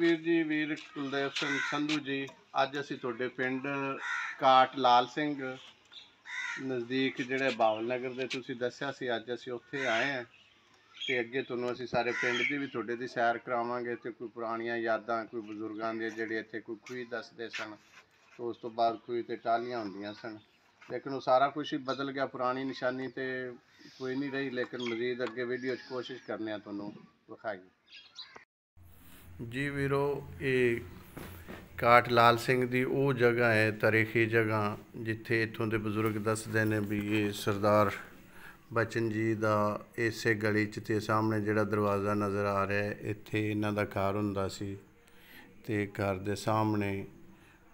ਵੀਰ ਜੀ, ਵੀਰ ਕੁਲਦੀਪ ਸਿੰਘ ਸੰਧੂ ਜੀ। ਅੱਜ ਅਸੀਂ ਤੁਹਾਡੇ ਪਿੰਡ ਕਾਟ ਲਾਲ ਸਿੰਘ ਨਜ਼ਦੀਕ ਜਿਹੜੇ ਬਾਵਲ ਨਗਰ ਦੇ ਤੁਸੀਂ ਦੱਸਿਆ ਸੀ, ਅੱਜ ਅਸੀਂ ਉੱਥੇ ਆਏ ਹਾਂ। ਤੇ ਅੱਗੇ ਤੁਹਾਨੂੰ ਅਸੀਂ ਸਾਰੇ ਪਿੰਡ ਦੀ ਵੀ ਤੁਹਾਡੇ ਦੀ ਸੈਰ ਕਰਾਵਾਂਗੇ ਤੇ ਕੋਈ ਪੁਰਾਣੀਆਂ ਯਾਦਾਂ, ਕੋਈ ਬਜ਼ੁਰਗਾਂ ਦੇ ਜਿਹੜੇ ਇੱਥੇ ਕੋਈ ਖੂਹੀ ਦੱਸਦੇ ਸਨ, ਤੇ ਉਸ ਤੋਂ ਬਾਅਦ ਖੂਹੀ ਤੇ ਟਾਹਲੀਆਂ ਹੁੰਦੀਆਂ ਸਨ। ਲੇਕਿਨ ਉਹ ਸਾਰਾ ਕੁਛ ਹੀ ਬਦਲ ਗਿਆ, ਪੁਰਾਣੀ ਨਿਸ਼ਾਨੀ ਤੇ ਕੋਈ नहीं रही। लेकिन मजीद अगे वीडियो कोशिश करने तुहानू विखाई जी वीरो। ये काट लाल सिंह दी वो जगह है, तारीखी जगह जिथे इत्थों के बजुर्ग दसते हैं भी ये सरदार बचन जी का इसे गली च सामने जिहड़ा दरवाज़ा नज़र आ रहा है, इत्थे इन्हां दा घर हुंदा सी ते घर दे सामने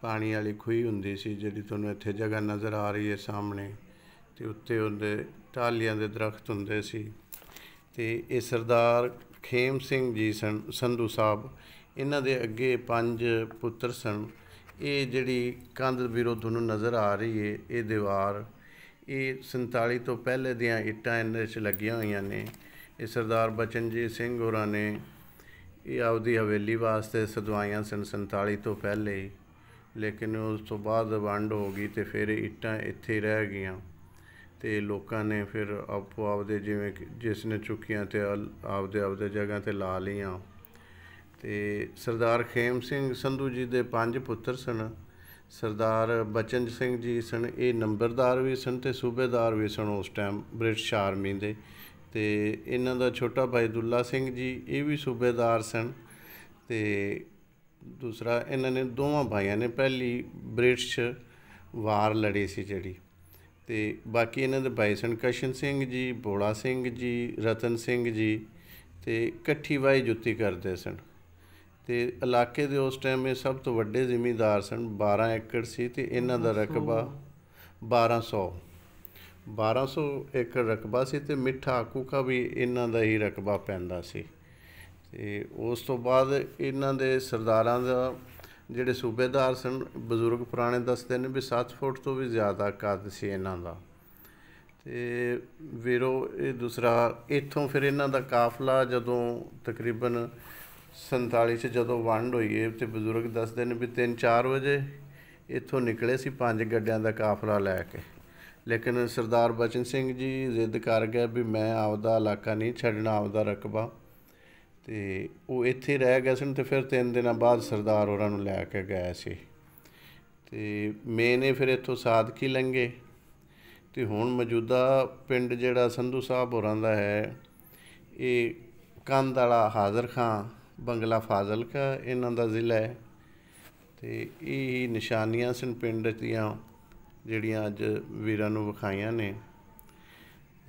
पानी वाली खूही हुंदी सी, जिहड़ी तुहानू इत्थे जगह नज़र आ रही है सामने। ते उत्ते उहदे टालियां दे दरख्त हुंदे सी। ते ये सरदार खेम सिंह जी सन संधू साहब, इन्हां दे अगे 5 पुत्र सन। ये जिहड़ी कंध वीरों तुहानू नज़र आ रही है, ये दीवार ये 47 तो पहले दियां इट्टां इहदे च लगियां होईयां ने। ये सरदार बचनजीत सिंह होरां ने ये आपदी हवेली वास्ते सदवाइयां सन 47 तो पहले ही, लेकिन उस तो बाद वंड हो गई तो फिर इट्टां इत्थे रह गईयां। तो लोगों ने फिर आपो आपदे जिवें जिसने चुकियां तो आपदे आपदे जगह ते ला लियां। तो सरदार खेम सिंह संधू जी दे 5 पुत्र सन। सरदार बचन सिंह जी सन, ये नंबरदार भी सन ते सूबेदार भी सन उस टाइम ब्रिटिश आर्मी दे। ते इन्हां दा छोटा भाई दुल्ला सिंह जी ये भी सूबेदार सन। ते दूसरा इन्हां ने दोवां भाइयों ने पहली ब्रिटिश वार लड़ी सी जिहड़ी। ते बाकी इन्हां दे भाई सन कशन सिंह जी, भोला सिंह जी, रतन सिंह जी, ते कट्ठी वाही जुत्ती करते सन। ते इलाके दे उस टाइम ये सब तो वड्डे जिमीदार सन। 12 एकड़ सी ते इन्हां दा रकबा 1200 एकड़ रकबा सी ते मिठा कूका भी इन्हां दा ही रकबा पैंदा सी। ते उस तो बाद इन्हां दे सरदारां दा ਜਿਹੜੇ सूबेदार सन, बजुर्ग पुराने दसते हैं भी 7 फुट तो भी ज़्यादा कद से इन्हां दा। ते वीरो ये दूसरा इत्थों फिर इन्हां दा काफला जदों तकरीबन 47 च जदों वंड होई है तो बजुर्ग दसते हैं भी 3-4 बजे इत्थों निकले सी 5 गड्डियां दा काफला लैके। लेकिन सरदार बचन सिंह जी जिद कर गए भी मैं आपदा इलाका नहीं छड्डना, आपदा रकबा। तो वो इत्थे रह गए सन। तो फिर 3 दिन बाद सरदार होरां नूं लैके गए सी। ते मेन ये फिर इत्थों सादकी लंघे। तो हुण मौजूदा पिंड जिहड़ा संधू साहब होरां दा है, ये कंध वाला हाज़र खां बंगला फाजिलका इन्हां दा जिला है। तो ये निशानियां सन पिंड दियां जिहड़ियां अज वीरां नूं विखाईयां ने।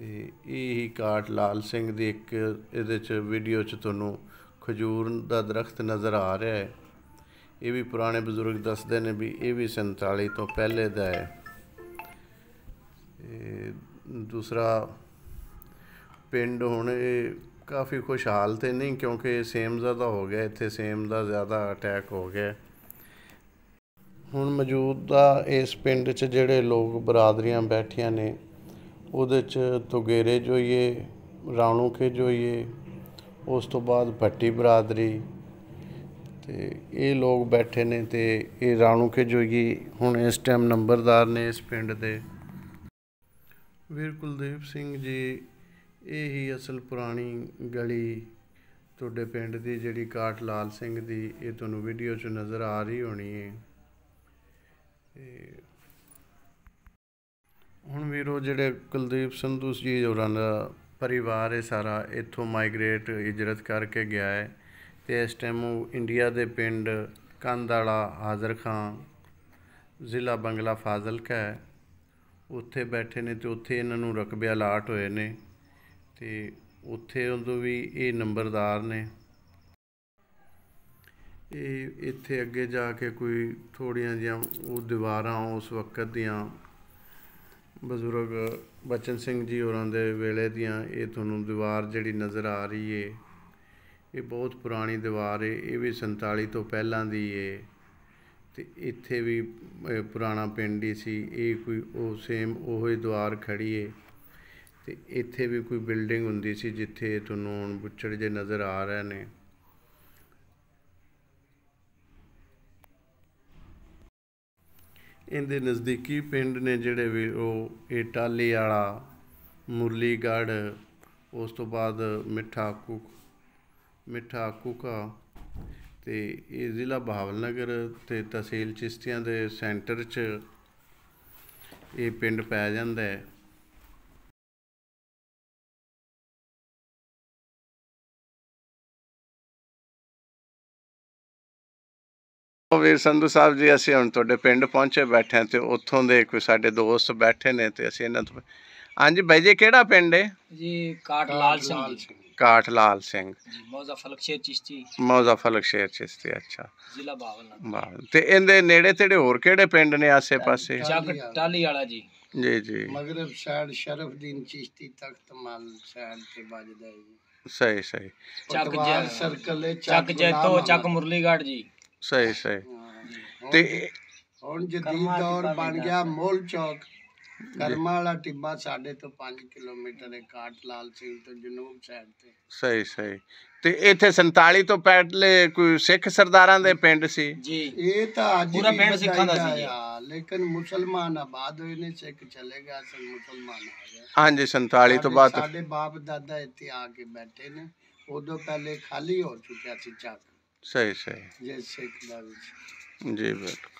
यही काट लाल सिंह दी एक इहदे च वीडियो च तुहानू खजूर दा दरख्त नज़र आ रहा है। ये भी पुराने बजुर्ग दसदे ने भी ये भी 47 तो पहले दा है। दूसरा पिंड हुण ये काफ़ी खुशहाल तो नहीं, क्योंकि सेम ज़्यादा हो गया, इत्थे सेम दा ज़्यादा अटैक हो गया। हुण मौजूदा इस पिंड च जिहड़े लोग बरादरियां बैठियां ने, उहदे च तुगेरे जोइए, राणूके जोइए, उस तो बाद भट्टी बरादरी, तो ये लोग बैठे ने। तो ये राणूके जोइए हुण इस टाइम नंबरदार ने इस पिंड दे। वीर कुलदीप सिंह जी यही असल पुरानी गली तुहाडे पिंड दी जिहड़ी काट लाल सिंह दी, ये तुहानू वीडियो च नज़र आ रही होनी है। हुण वीरो जिहड़े कुलदीप संधू जी होरां दा परिवार है सारा इत्थों माइग्रेट हिजरत करके गया है। तो इस टाइम वो इंडिया के पिंड कंध वाला हाज़र खां जिला बंगला फाजिलका है, उत्थे बैठे ने। तो उत्थे इन्हां नूं रकबे अलाट होए ने। तो उत्थे उदों भी ये नंबरदार ने। ये इत्थे अगे जाके कोई थोड़ियां जिहियां वो दीवारां उस वक्त दियां बजुर्ग बचन सिंह जी होरां दे वेले दियां, ये तुहानू दीवार जिहड़ी नज़र आ रही है, ये बहुत पुरानी दीवार है। ये भी 47 तो पहलां दी है। तो इत्थे भी पुराना पिंड ही सी। ये कोई वो सेम उही दीवार खड़ी है। तो इत्थे भी कोई बिल्डिंग हुंदी सी जिथे तुहानू हुण बुच्चड़ जे नज़र आ रहे ने। ਇਹਦੇ ਨਜ਼ਦੀਕੀ ਪਿੰਡ ਨੇ ਜਿਹੜੇ ਵੀ ਉਹ ਇਹ ਟਾਹਲੀ ਵਾਲਾ, ਮੁਰਲੀਗੜ੍ਹ, ਉਸ ਤੋਂ ਬਾਅਦ ਮਿੱਠਾ ਕੁਕਾ ਤੇ ਇਹ ਜ਼ਿਲ੍ਹਾ ਬਹਾਵਲਨਗਰ ਤੇ ਤਹਿਸੀਲ ਚਿਸ਼ਤੀਆਂ ਦੇ ਸੈਂਟਰ 'ਚ ਇਹ ਪਿੰਡ ਪੈ ਜਾਂਦਾ ਹੈ। ਵੀਰ ਸੰਧੂ ਸਾਹਿਬ ਜੀ, ਅਸੀਂ ਹੁਣ ਤੁਹਾਡੇ ਪਿੰਡ ਪਹੁੰਚੇ ਬੈਠੇ ਹਾਂ ਤੇ ਉੱਥੋਂ ਦੇ ਕੋਈ ਸਾਡੇ ਦੋਸਤ ਬੈਠੇ ਨੇ ਤੇ ਅਸੀਂ ਇਹਨਾਂ ਤੋਂ, ਹਾਂਜੀ ਬਾਈ ਜੀ ਕਿਹੜਾ ਪਿੰਡ ਹੈ ਜੀ? ਕਾਠ ਲਾਲ ਸਿੰਘ ਕਾਠ ਲਾਲ ਸਿੰਘ, ਮੌਜ਼ਾ ਫਲਕਸ਼ੇਰ ਚਿਸ਼ਤੀ, ਮੌਜ਼ਾ ਫਲਕਸ਼ੇਰ ਚਿਸ਼ਤੀ। ਅੱਛਾ, ਜ਼ਿਲ੍ਹਾ ਬਹਾਵਲਨਗਰ। ਤੇ ਇਹਦੇ ਨੇੜੇ ਤੇੜੇ ਹੋਰ ਕਿਹੜੇ ਪਿੰਡ ਨੇ ਆਸੇ ਪਾਸੇ? ਚੱਕ ਟਾਹਲੀ ਵਾਲਾ ਜੀ। ਜੀ ਜੀ, ਮਗਰਬ ਸਾਈਡ ਸ਼ਰਫਦੀਨ ਚਿਸ਼ਤੀ ਤਖਤ ਮਲ ਸਾਈਡ ਤੇ ਵੱਜਦਾ ਹੈ ਜੀ। ਸਹੀ ਸਹੀ। ਚੱਕ ਸਰਕਲ ਚੱਕ ਜੈਤੋ, ਚੱਕ ਮੁਰਲੀਗੜ੍ਹ ਜੀ। ਸਹੀ ਸਹੀ। ਤੇ ਹੁਣ ਜਦੀਦ ਦੌਰ ਬਣ ਗਿਆ ਮੋਲ ਚੌਕ, ਕਰਮਾ ਵਾਲਾ ਟਿੱਬਾ ਸਾਡੇ ਤੋਂ 5 ਕਿਲੋਮੀਟਰ ਹੈ, ਕਾਠ ਲਾਲ ਸਿੰਘ ਤੋਂ ਜਨੂਬ ਸਾਈਡ ਤੇ। ਸਹੀ ਸਹੀ। ਤੇ ਇੱਥੇ 47 ਤੋਂ ਪਹਿਲੇ ਕੋਈ ਸਿੱਖ ਸਰਦਾਰਾਂ ਦੇ ਪਿੰਡ ਸੀ ਜੀ? ਇਹ ਤਾਂ ਅੱਜ ਪੂਰਾ ਪਿੰਡ ਸਿੱਖਾਂ ਦਾ ਸੀ, ਲੇਕਿਨ ਮੁਸਲਮਾਨ ਆਬਾਦ ਹੋਏ ਨੇ, ਸਿੱਖ ਚਲੇ ਗਏ, ਅਸਲ ਮੁਸਲਮਾਨ ਆ ਗਏ। ਹਾਂਜੀ, 47 ਤੋਂ ਬਾਅਦ ਸਾਡੇ ਬਾਪ ਦਾਦਾ ਇੱਥੇ ਆ ਕੇ ਬੈਠੇ ਨੇ, ਉਦੋਂ ਪਹਿਲੇ ਖਾਲੀ ਹੋ ਚੁੱਕਿਆ ਸੀ ਚੱਕ। ਸਹੀ ਸਹੀ ਜੇ ਸਿੱਖ ਦਾ ਵਿੱਚ ਜੀ, ਬਿਲਕੁਲ।